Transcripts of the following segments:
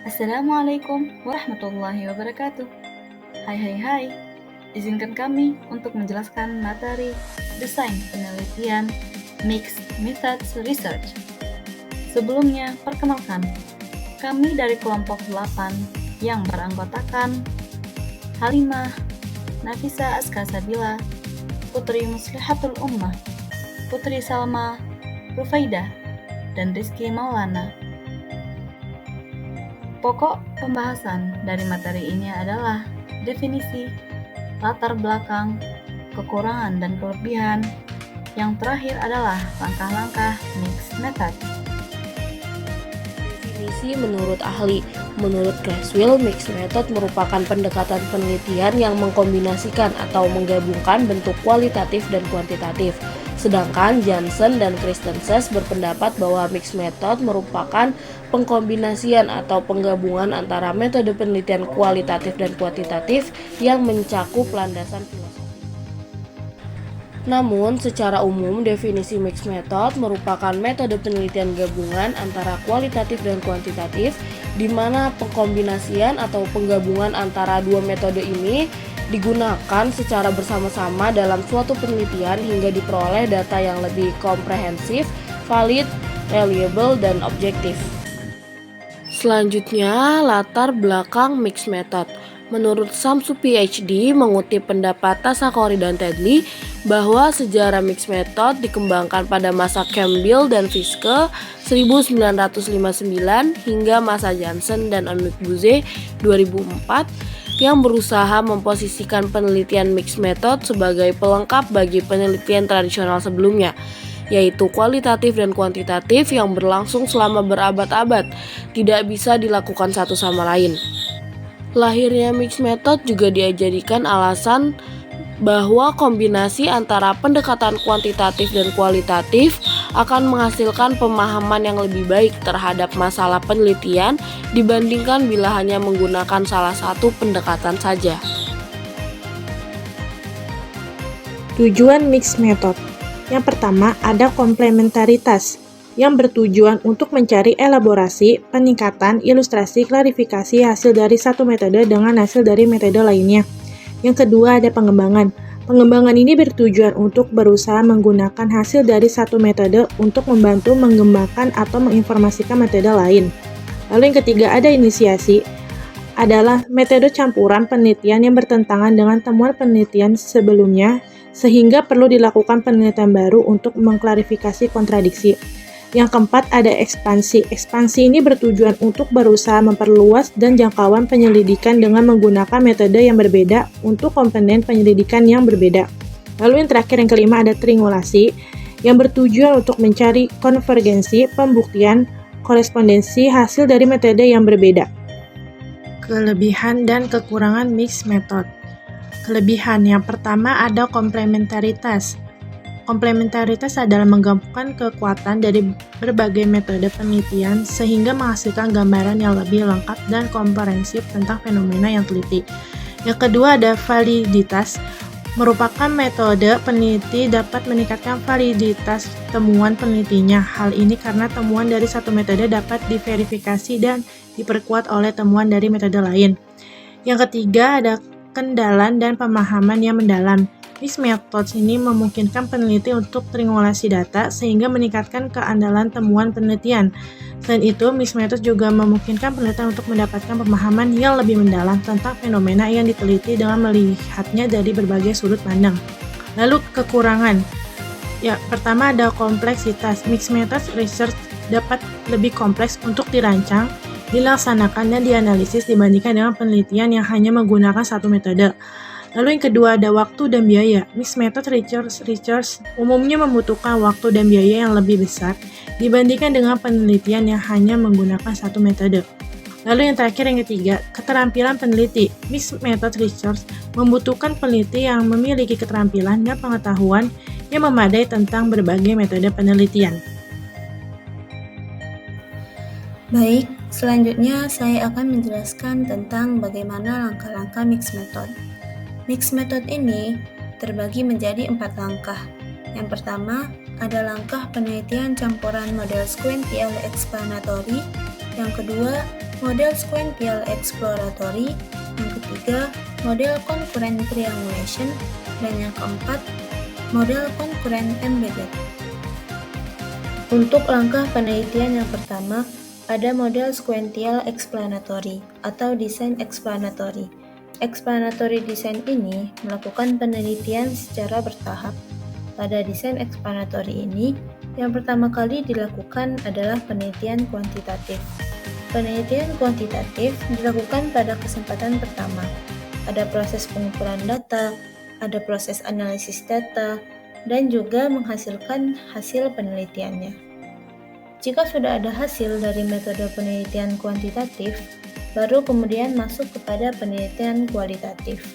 Assalamualaikum warahmatullahi wabarakatuh. Hai, izinkan kami untuk menjelaskan materi desain penelitian Mixed Methods Research. Sebelumnya, perkenalkan, kami dari kelompok 8 yang beranggotakan Halimah, Nafisa Askasabila, Putri Muslihatul Ummah, Putri Salma, Rufaidah, dan Rizky Maulana. Pokok pembahasan dari materi ini adalah definisi, latar belakang, kekurangan dan kelebihan. Yang terakhir adalah langkah-langkah mixed method. Definisi menurut ahli. Menurut Creswell, mixed method merupakan pendekatan penelitian yang mengkombinasikan atau menggabungkan bentuk kualitatif dan kuantitatif. Sedangkan Jansen dan Christensen berpendapat bahwa mixed method merupakan pengkombinasian atau penggabungan antara metode penelitian kualitatif dan kuantitatif yang mencakup landasan filosofi. Namun, secara umum, definisi mixed method merupakan metode penelitian gabungan antara kualitatif dan kuantitatif, di mana pengkombinasian atau penggabungan antara dua metode ini digunakan secara bersama-sama dalam suatu penelitian hingga diperoleh data yang lebih komprehensif, valid, reliable, dan objektif. Selanjutnya, latar belakang mixed method. Menurut Samsu PhD mengutip pendapat Tasakori dan Tedley bahwa sejarah mixed method dikembangkan pada masa Campbell dan Fiske 1959 hingga masa Jansen dan Onmik-Buze 2004 yang berusaha memposisikan penelitian mixed method sebagai pelengkap bagi penelitian tradisional sebelumnya, yaitu kualitatif dan kuantitatif yang berlangsung selama berabad-abad, tidak bisa dilakukan satu sama lain. Lahirnya mixed method juga dijadikan alasan bahwa kombinasi antara pendekatan kuantitatif dan kualitatif akan menghasilkan pemahaman yang lebih baik terhadap masalah penelitian dibandingkan bila hanya menggunakan salah satu pendekatan saja. Tujuan mixed method. Yang pertama, ada komplementaritas yang bertujuan untuk mencari elaborasi, peningkatan, ilustrasi, klarifikasi hasil dari satu metode dengan hasil dari metode lainnya. Yang kedua, ada pengembangan. Pengembangan ini bertujuan untuk berusaha menggunakan hasil dari satu metode untuk membantu mengembangkan atau menginformasikan metode lain. Lalu yang ketiga, ada inisiasi. Adalah metode campuran penelitian yang bertentangan dengan temuan penelitian sebelumnya, sehingga perlu dilakukan penelitian baru untuk mengklarifikasi kontradiksi. Yang keempat, ada ekspansi. Ekspansi ini bertujuan untuk berusaha memperluas dan jangkauan penyelidikan dengan menggunakan metode yang berbeda untuk komponen penyelidikan yang berbeda. Lalu yang terakhir, yang kelima, ada triangulasi yang bertujuan untuk mencari konvergensi, pembuktian, korespondensi hasil dari metode yang berbeda. Kelebihan dan kekurangan mixed method. Kelebihan yang pertama ada komplementaritas. Komplementaritas adalah menggabungkan kekuatan dari berbagai metode penelitian sehingga menghasilkan gambaran yang lebih lengkap dan komprehensif tentang fenomena yang teliti. Yang kedua ada validitas. Merupakan metode peneliti dapat meningkatkan validitas temuan penelitinya. Hal ini karena temuan dari satu metode dapat diverifikasi dan diperkuat oleh temuan dari metode lain. Yang ketiga ada kendala dan pemahaman yang mendalam. Mixed methods ini memungkinkan peneliti untuk triangulasi data sehingga meningkatkan keandalan temuan penelitian. Selain itu, mixed methods juga memungkinkan penelitian untuk mendapatkan pemahaman yang lebih mendalam tentang fenomena yang diteliti dengan melihatnya dari berbagai sudut pandang. Lalu kekurangan. Ya, pertama ada kompleksitas. Mixed methods research dapat lebih kompleks untuk dirancang, dilaksanakan dan dianalisis dibandingkan dengan penelitian yang hanya menggunakan satu metode. Lalu yang kedua ada waktu dan biaya. Mixed method research umumnya membutuhkan waktu dan biaya yang lebih besar dibandingkan dengan penelitian yang hanya menggunakan satu metode. Lalu yang terakhir, yang ketiga, keterampilan peneliti. Mixed method research membutuhkan peneliti yang memiliki keterampilan dan pengetahuan yang memadai tentang berbagai metode penelitian. Baik, selanjutnya saya akan menjelaskan tentang bagaimana langkah-langkah mixed method. Mixed method ini terbagi menjadi 4 langkah. Yang pertama, ada langkah penelitian campuran model sequential explanatory. Yang kedua, model sequential exploratory, yang ketiga, model concurrent triangulation, dan yang keempat, model concurrent embedded. Untuk langkah penelitian yang pertama, ada model sequential explanatory atau design explanatory. Explanatory design ini melakukan penelitian secara bertahap. Pada desain explanatory ini, yang pertama kali dilakukan adalah penelitian kuantitatif. Penelitian kuantitatif dilakukan pada kesempatan pertama. Ada proses pengumpulan data, ada proses analisis data, dan juga menghasilkan hasil penelitiannya. Jika sudah ada hasil dari metode penelitian kuantitatif, baru kemudian masuk kepada penelitian kualitatif.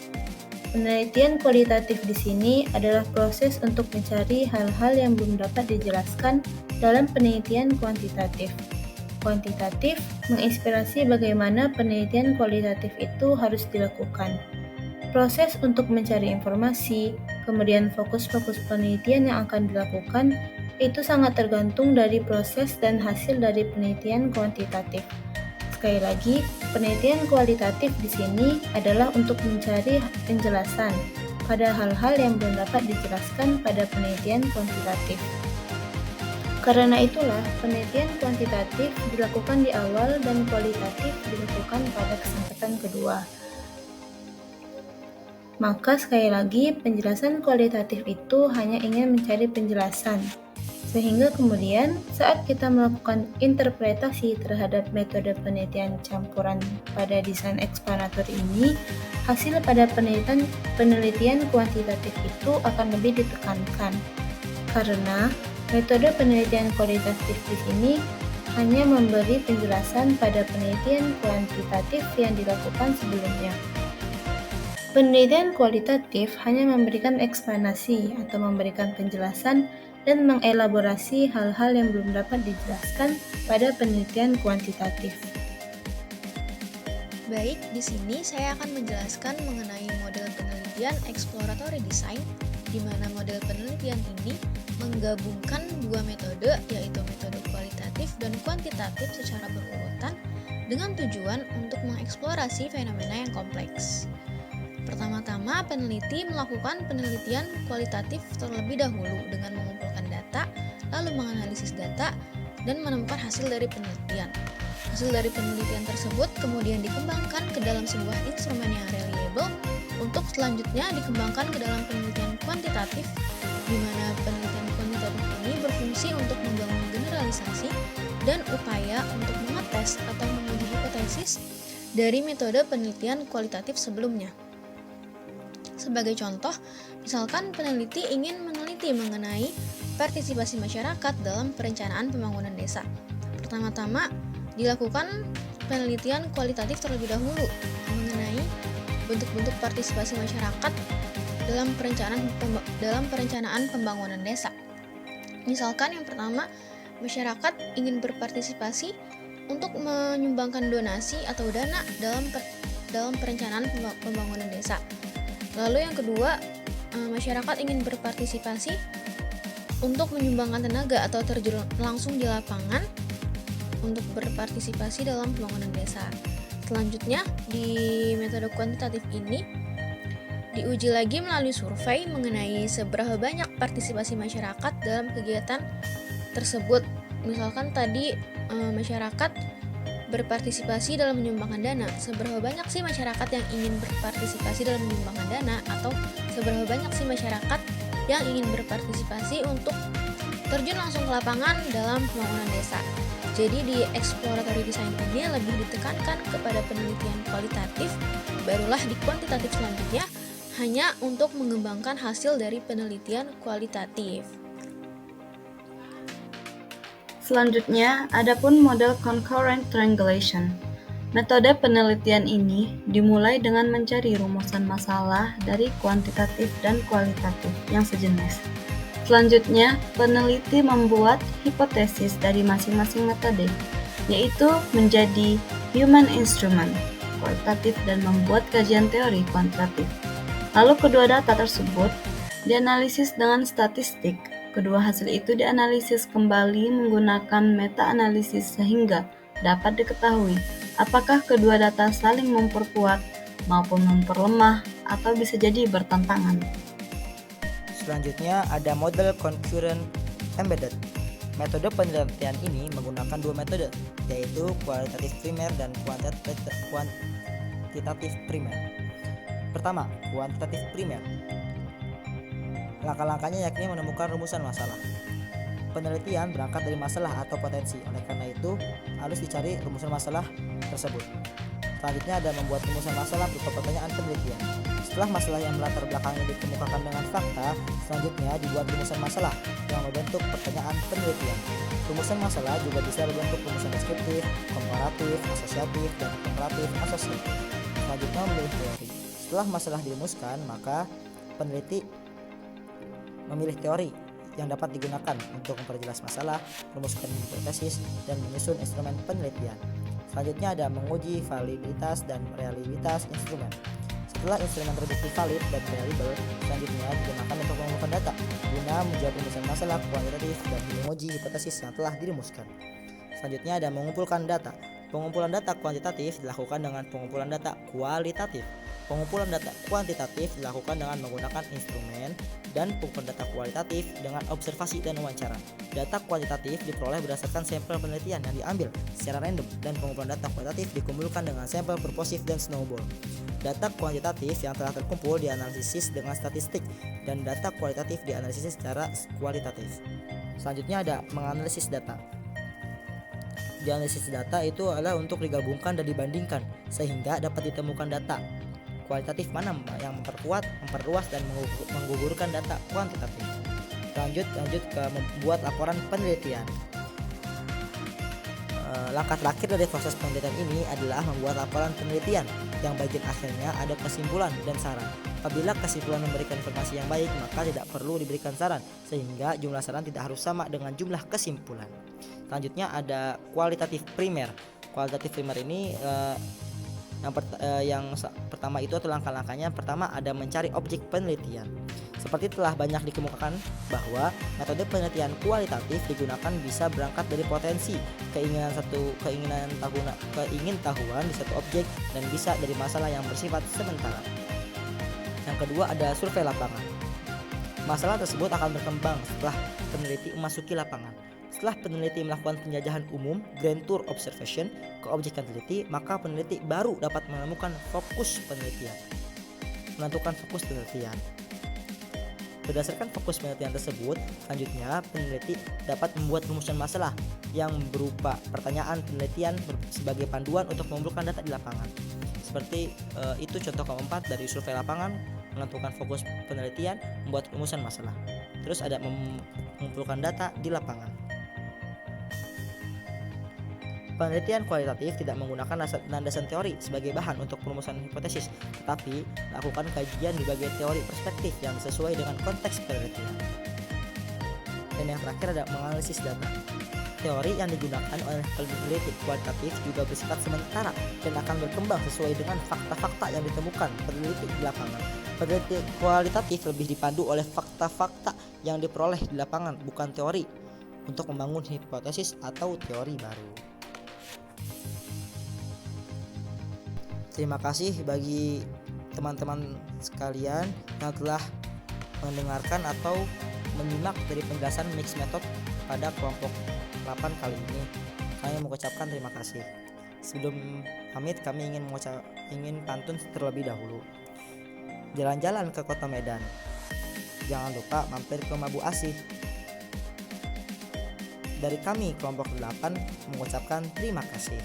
Penelitian kualitatif di sini adalah proses untuk mencari hal-hal yang belum dapat dijelaskan dalam penelitian kuantitatif. Kuantitatif menginspirasi bagaimana penelitian kualitatif itu harus dilakukan. Proses untuk mencari informasi, kemudian fokus-fokus penelitian yang akan dilakukan, itu sangat tergantung dari proses dan hasil dari penelitian kuantitatif. Sekali lagi, penelitian kualitatif di sini adalah untuk mencari penjelasan pada hal-hal yang belum dapat dijelaskan pada penelitian kuantitatif. Karena itulah, penelitian kuantitatif dilakukan di awal dan kualitatif dilakukan pada kesempatan kedua. Maka sekali lagi, penjelasan kualitatif itu hanya ingin mencari penjelasan. Sehingga kemudian saat kita melakukan interpretasi terhadap metode penelitian campuran pada desain explanatory ini, hasil pada penelitian kuantitatif itu akan lebih ditekankan. Karena metode penelitian kualitatif di sini hanya memberi penjelasan pada penelitian kuantitatif yang dilakukan sebelumnya. Penelitian kualitatif hanya memberikan eksplanasi atau memberikan penjelasan dan mengelaborasi hal-hal yang belum dapat dijelaskan pada penelitian kuantitatif. Baik, di sini saya akan menjelaskan mengenai model penelitian exploratory design, di mana model penelitian ini menggabungkan dua metode, yaitu metode kualitatif dan kuantitatif secara berurutan dengan tujuan untuk mengeksplorasi fenomena yang kompleks. Pertama-tama, peneliti melakukan penelitian kualitatif terlebih dahulu dengan mengumpulkan data, lalu menganalisis data, dan menemukan hasil dari penelitian. Hasil dari penelitian tersebut kemudian dikembangkan ke dalam sebuah instrumen yang reliable untuk selanjutnya dikembangkan ke dalam penelitian kuantitatif, di mana penelitian kuantitatif ini berfungsi untuk membangun generalisasi dan upaya untuk mengetes atau menguji hipotesis dari metode penelitian kualitatif sebelumnya. Sebagai contoh, misalkan peneliti ingin meneliti mengenai partisipasi masyarakat dalam perencanaan pembangunan desa. Pertama-tama, dilakukan penelitian kualitatif terlebih dahulu mengenai bentuk-bentuk partisipasi masyarakat dalam perencanaan pembangunan desa. Misalkan yang pertama, masyarakat ingin berpartisipasi untuk menyumbangkan donasi atau dana dalam perencanaan pembangunan desa. Lalu yang kedua, masyarakat ingin berpartisipasi untuk menyumbangkan tenaga atau terjun langsung di lapangan untuk berpartisipasi dalam pembangunan desa. Selanjutnya, di metode kuantitatif ini diuji lagi melalui survei mengenai seberapa banyak partisipasi masyarakat dalam kegiatan tersebut. Misalkan tadi masyarakat berpartisipasi dalam menyumbangkan dana, seberapa banyak sih masyarakat yang ingin berpartisipasi dalam menyumbangkan dana, atau seberapa banyak sih masyarakat yang ingin berpartisipasi untuk terjun langsung ke lapangan dalam pembangunan desa. Jadi di exploratory design ini lebih ditekankan kepada penelitian kualitatif, barulah di kuantitatif selanjutnya hanya untuk mengembangkan hasil dari penelitian kualitatif. Selanjutnya, adapun model concurrent triangulation. Metode penelitian ini dimulai dengan mencari rumusan masalah dari kuantitatif dan kualitatif yang sejenis. Selanjutnya, peneliti membuat hipotesis dari masing-masing metode, yaitu menjadi human instrument kualitatif dan membuat kajian teori kuantitatif. Lalu kedua data tersebut dianalisis dengan statistik. Kedua hasil itu dianalisis kembali menggunakan meta-analisis sehingga dapat diketahui Apakah kedua data saling memperkuat maupun memperlemah atau bisa jadi bertentangan? Selanjutnya ada model concurrent embedded. Metode penelitian ini menggunakan dua metode, yaitu kualitatif primer dan kuantitatif primer. Pertama, kuantitatif primer. Langkah-langkahnya yakni menemukan rumusan masalah. Penelitian berangkat dari masalah atau potensi, oleh karena itu harus dicari rumusan masalah tersebut. Selanjutnya ada membuat rumusan masalah berupa pertanyaan penelitian. Setelah masalah yang melatar belakangnya dikemukakan dengan fakta, selanjutnya dibuat rumusan masalah yang membentuk pertanyaan penelitian. Rumusan masalah juga bisa berbentuk rumusan deskriptif, komparatif, asosiatif, dan komparatif asosiatif. Selanjutnya memilih teori. Setelah masalah dirumuskan, maka peneliti memilih teori yang dapat digunakan untuk memperjelas masalah, merumuskan hipotesis, dan menyusun instrumen penelitian. Selanjutnya ada menguji validitas dan reliabilitas instrumen. Setelah instrumen terbukti valid dan reliable, selanjutnya digunakan untuk mengumpulkan data guna menjawab rumusan masalah kuantitatif dan menguji hipotesis yang telah dirumuskan. Selanjutnya ada mengumpulkan data. Pengumpulan data kuantitatif dilakukan dengan pengumpulan data kualitatif. Pengumpulan data kuantitatif dilakukan dengan menggunakan instrumen, dan pengumpulan data kualitatif dengan observasi dan wawancara. Data kuantitatif diperoleh berdasarkan sampel penelitian yang diambil secara random, dan pengumpulan data kualitatif dikumpulkan dengan sampel purposive dan snowball. Data kuantitatif yang telah terkumpul dianalisis dengan statistik, dan data kualitatif dianalisis secara kualitatif. Selanjutnya ada menganalisis data. Dianalisis data itu adalah untuk digabungkan dan dibandingkan sehingga dapat ditemukan data kualitatif mana yang memperkuat, memperluas, dan menggugurkan data kuantitatif. Lanjut ke membuat laporan penelitian. Langkah terakhir dari proses penelitian ini adalah membuat laporan penelitian yang bagian akhirnya ada kesimpulan dan saran. Apabila kesimpulan memberikan informasi yang baik, maka tidak perlu diberikan saran, sehingga jumlah saran tidak harus sama dengan jumlah kesimpulan. Selanjutnya ada kualitatif primer. Kualitatif primer ini yang pertama itu atau langkah-langkahnya. Pertama ada mencari objek penelitian. Seperti telah banyak dikemukakan bahwa metode penelitian kualitatif digunakan bisa berangkat dari potensi, keingin tahuan di satu objek, dan bisa dari masalah yang bersifat sementara. Yang kedua ada survei lapangan. Masalah tersebut akan berkembang setelah peneliti memasuki lapangan. Setelah peneliti melakukan penjajahan umum (grand tour observation) ke objek yang teliti, maka peneliti baru dapat menentukan fokus penelitian. Berdasarkan fokus penelitian tersebut, selanjutnya peneliti dapat membuat rumusan masalah yang berupa pertanyaan penelitian sebagai panduan untuk mengumpulkan data di lapangan. Seperti itu contoh keempat dari survei lapangan, menentukan fokus penelitian, membuat rumusan masalah. Terus ada mengumpulkan data di lapangan. Penelitian kualitatif tidak menggunakan landasan teori sebagai bahan untuk perumusan hipotesis, tetapi melakukan kajian berbagai teori perspektif yang sesuai dengan konteks penelitian. Dan yang terakhir ada menganalisis data. Teori yang digunakan oleh peneliti kualitatif juga bersifat sementara dan akan berkembang sesuai dengan fakta-fakta yang ditemukan peneliti di lapangan. Peneliti kualitatif lebih dipandu oleh fakta-fakta yang diperoleh di lapangan, bukan teori, untuk membangun hipotesis atau teori baru. Terima kasih bagi teman-teman sekalian yang telah mendengarkan atau menyimak dari penjelasan mixed method pada kelompok 8 kali ini. Kami mengucapkan terima kasih. Sebelum pamit, kami ingin pantun terlebih dahulu. Jalan-jalan ke kota Medan, jangan lupa mampir ke Mabu Asih. Dari kami kelompok 8 mengucapkan terima kasih.